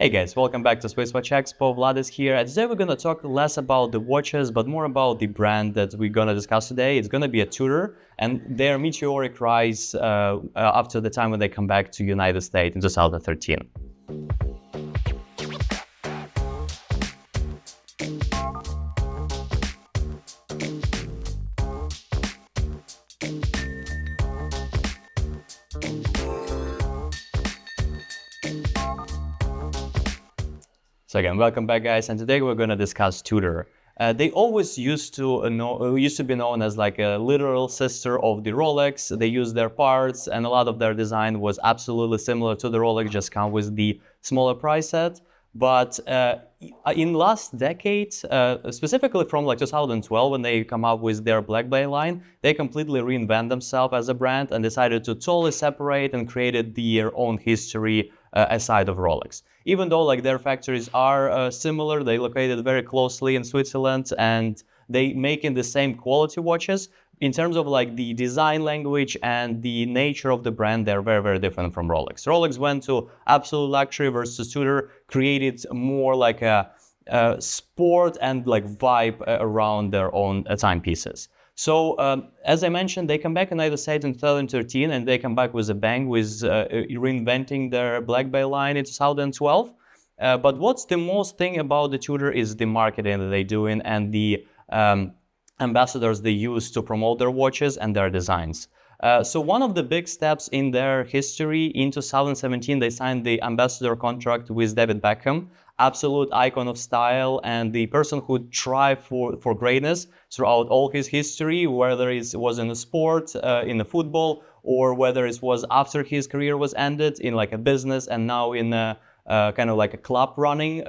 Hey guys, welcome back to SwissWatchExpo. Vlad is here, and today we're gonna talk less about the watches, but more about the brand that we're gonna discuss today. It's gonna be a Tudor, and their meteoric rise after the time when they come back to United States in 2013. So again, welcome back, guys, and today we're gonna discuss Tudor. They always used to be known as like a literal sister of the Rolex. They used their parts, and a lot of their design was absolutely similar to the Rolex, just come with the smaller price set. But in last decade, specifically from like 2012, when they come up with their Black Bay line, they completely reinvent themselves as a brand and decided to totally separate and created their own history aside of Rolex. Even though like their factories are similar, they located very closely in Switzerland, and they making the same quality watches. In terms of like the design language and the nature of the brand, they're very, very different from Rolex. Rolex went to absolute luxury versus Tudor created more like a sport and like vibe around their own timepieces. So as I mentioned, they come back in United States in 2013, and they come back with a bang with reinventing their Black Bay line in 2012. But what's the most thing about the Tudor is the marketing that they're doing and the ambassadors they use to promote their watches and their designs. So one of the big steps in their history, in 2017, they signed the ambassador contract with David Beckham, absolute icon of style and the person who tried for greatness throughout all his history, whether it was in the sport, in the football, or whether it was after his career was ended in like a business and now in a kind of like a club running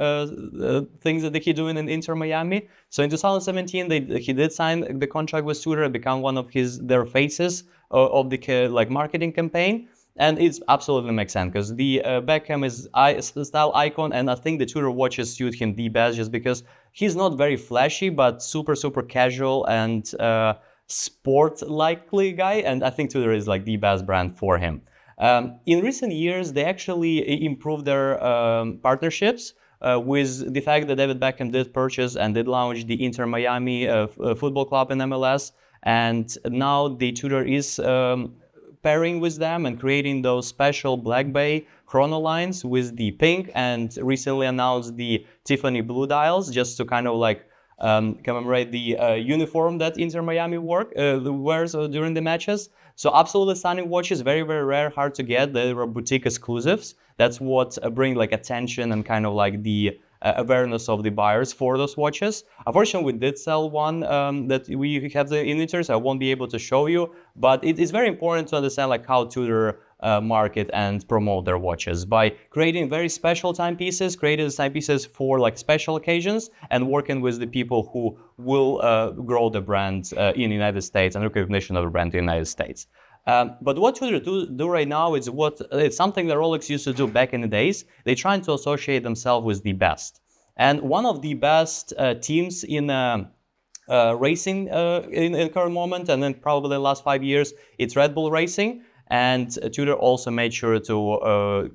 things that he doing in Inter Miami. So in 2017, he did sign the contract with Tudor and become one of their faces of the like marketing campaign. And it absolutely makes sense because the Beckham is a style icon, and I think the Tudor watches suit him the best just because he's not very flashy, but super, super casual and sport-likely guy. And I think Tudor is like the best brand for him. In recent years, they actually improved their partnerships with the fact that David Beckham did purchase and did launch the Inter Miami football club in MLS. And now the Tudor is pairing with them and creating those special Black Bay Chrono lines with the pink and recently announced the Tiffany blue dials just to kind of like commemorate the uniform that Inter Miami wears during the matches. So absolutely stunning watches, very, very rare, hard to get. They were boutique exclusives. That's what bring like attention and kind of like the awareness of the buyers for those watches. Unfortunately, we did sell one that we have the images. I won't be able to show you, but it is very important to understand like how Tudor market and promote their watches by creating very special timepieces, creating timepieces for like special occasions, and working with the people who will grow the brand in the United States and recognition of the brand in the United States. But what Tudor do right now is it's something that Rolex used to do back in the days. They're trying to associate themselves with the best. And one of the best teams in racing in the current moment, and then probably the last 5 years, it's Red Bull Racing. And Tudor also made sure to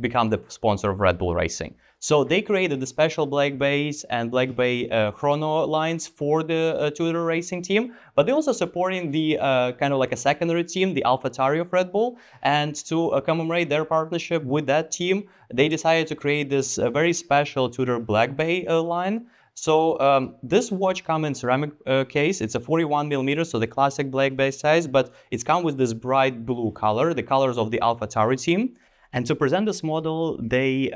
become the sponsor of Red Bull Racing. So they created the special Black Bays and Black Bay Chrono lines for the Tudor racing team, but they're also supporting the kind of like a secondary team, the AlphaTauri of Red Bull. And to commemorate their partnership with that team, they decided to create this very special Tudor Black Bay line. So this watch comes in ceramic case. It's a 41 millimeters, so the classic Black Bay size, but it's come with this bright blue color, the colors of the AlphaTauri team. And to present this model, they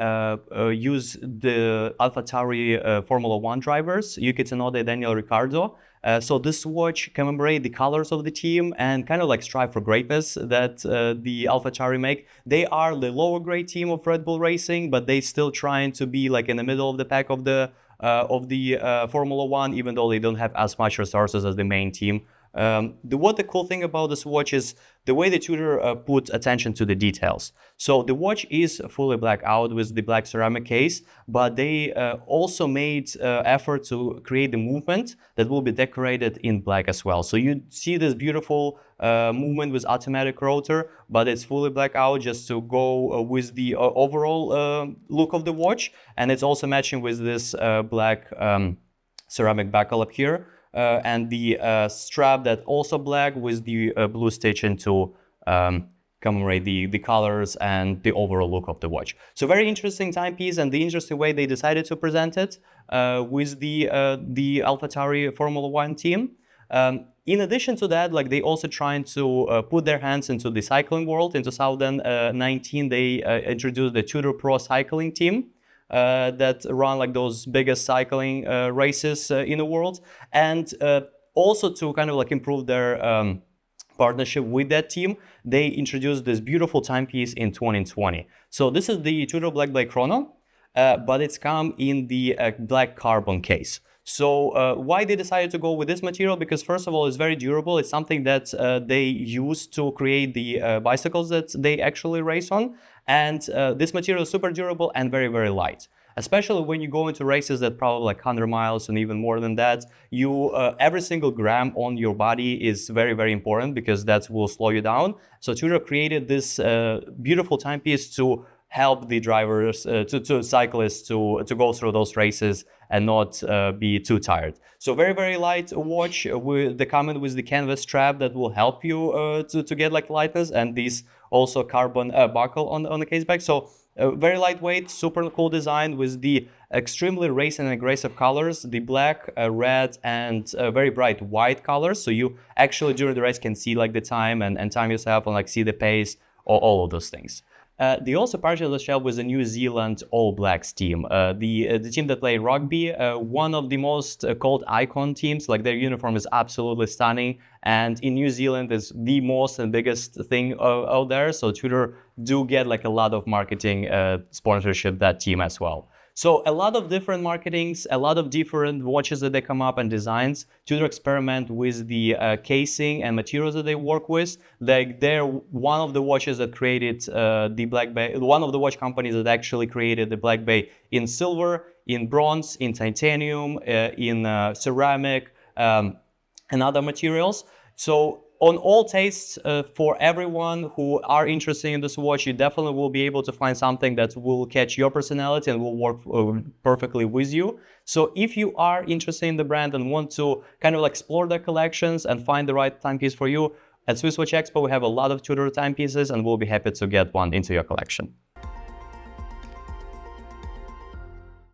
use the AlphaTauri Formula One drivers, Yuki Tsunoda, Daniel Ricciardo. So this watch commemorate the colors of the team and kind of like strive for greatness that the AlphaTauri make. They are the lower grade team of Red Bull Racing, but they still trying to be like in the middle of the pack of the Formula One, even though they don't have as much resources as the main team. What the cool thing about this watch is the way the Tudor put attention to the details. So the watch is fully black out with the black ceramic case, but they also made effort to create the movement that will be decorated in black as well. So you see this beautiful movement with automatic rotor, but it's fully blackout just to go with the overall look of the watch. And it's also matching with this black ceramic buckle up here. And the strap that also black with the blue stitching to commemorate the colors and the overall look of the watch. So very interesting timepiece, and the interesting way they decided to present it with the AlphaTauri Formula One team. In addition to that, like they also trying to put their hands into the cycling world. In 2019, they introduced the Tudor Pro cycling team. That run like those biggest cycling races in the world, and also to kind of like improve their partnership with that team, they introduced this beautiful timepiece in 2020. So this is the Tudor Black Bay Chrono, but it's come in the black carbon case. So why they decided to go with this material? Because first of all, it's very durable. It's something that they use to create the bicycles that they actually race on. And this material is super durable and very, very light. Especially when you go into races that probably like 100 miles and even more than that, you every single gram on your body is very, very important because that will slow you down. So Tudor created this beautiful timepiece to help the drivers, to cyclists to go through those races and not be too tired. So very, very light watch with the comment with the canvas strap that will help you to get like lightness, and this also carbon buckle on the case back. So very lightweight, super cool design with the extremely racing and aggressive colors, the black, red, and very bright white colors. So you actually during the race can see like the time and time yourself and like see the pace, or all of those things. They also partnered the show with the New Zealand All Blacks team, the team that play rugby, one of the most called icon teams. Like their uniform is absolutely stunning, and in New Zealand is the most and biggest thing out there. So Tudor do get like a lot of marketing sponsorship that team as well. So a lot of different marketings, a lot of different watches that they come up and designs. Tudor experiment with the casing and materials that they work with. Like they're one of the watches that created the Black Bay, one of the watch companies that actually created the Black Bay in silver, in bronze, in titanium, in ceramic, and other materials. So on all tastes, for everyone who are interested in this watch, you definitely will be able to find something that will catch your personality and will work perfectly with you. So if you are interested in the brand and want to kind of like explore their collections and find the right timepiece for you, at SwissWatchExpo we have a lot of Tudor timepieces, and we'll be happy to get one into your collection.